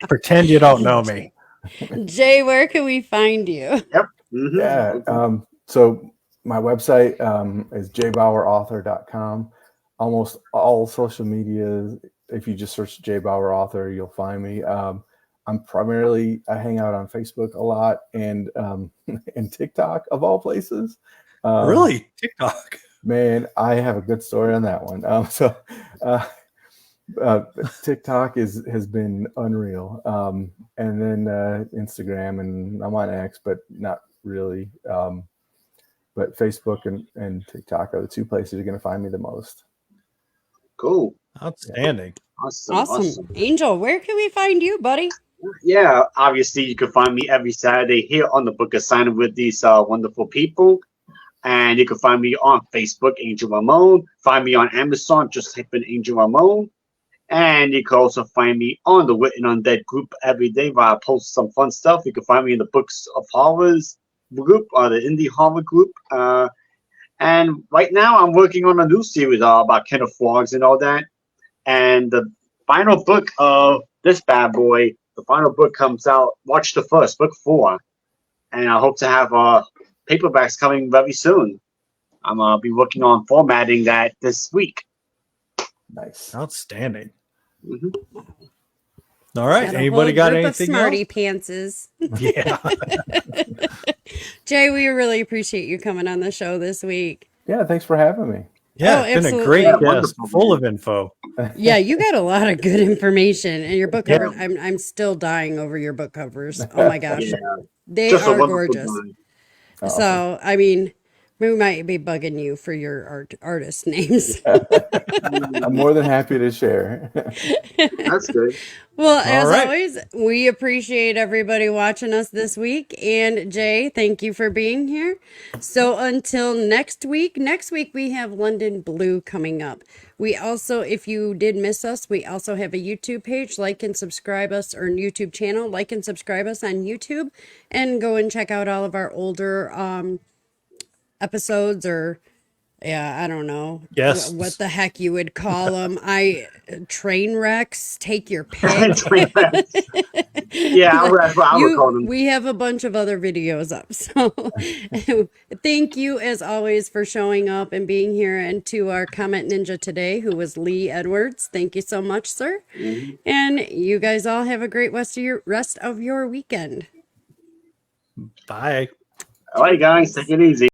Pretend you don't know me. Jay, where can we find you? Yep. Mm-hmm. Yeah. So my website is jbauerauthor.com. Almost all social media, if you just search J Bauer Author, you'll find me. I hang out on Facebook a lot and TikTok of all places. Really? TikTok? Man, I have a good story on that one. TikTok has been unreal. And then Instagram, and I'm on X, but not really. But Facebook and TikTok are the 2 places you're going to find me the most. Cool. Outstanding. Awesome. Angel, where can we find you, buddy? Yeah, obviously you can find me every Saturday here on the Book Asylum with these wonderful people. And you can find me on Facebook, Angel Ramon. Find me on Amazon, just type in Angel Ramon. And you can also find me on the Written Undead group every day where I post some fun stuff. You can find me in the Books of Horrors group or the Indie Horror group. And right now I'm working on a new series about Kenneth Frogs and all that. And the final book of this bad boy, the final book comes out March the 1st, book 4. And I hope to have paperbacks coming very soon. I'm going to be working on formatting that this week. Nice. Outstanding. Mm-hmm. All right. Got a Anybody whole got group anything of smarty else? pantses. Yeah. Jay, we really appreciate you coming on the show this week. Yeah, thanks for having me. Yeah, Oh, it's been a absolutely. great Yeah, guest, wonderful, full man. of info. Yeah, you got a lot of good information, and your book Yeah. covers. I'm still dying over your book covers. Oh my gosh, Yeah, they just a are wonderful gorgeous. time. Awesome. So I mean, We might be bugging you for your artist names. I'm more than happy to share. That's good. Well, All as right. always, we appreciate everybody watching us this week. And Jay, thank you for being here. So until next week we have London Blue coming up. We also, if you did miss us, we also have a YouTube page. Like and subscribe us, or YouTube channel. Like and subscribe us on YouTube, and go and check out all of our older episodes, or yeah, I don't know Yes. what the heck you would call them. Train wrecks. Take your pick. Yeah, that's what I would call them. We have a bunch of other videos up. So thank you as always for showing up and being here. And to our comment ninja today, who was Lee Edwards, thank you so much, sir. Mm-hmm. And you guys all have a great rest of your weekend. Bye. All right, guys, take it easy.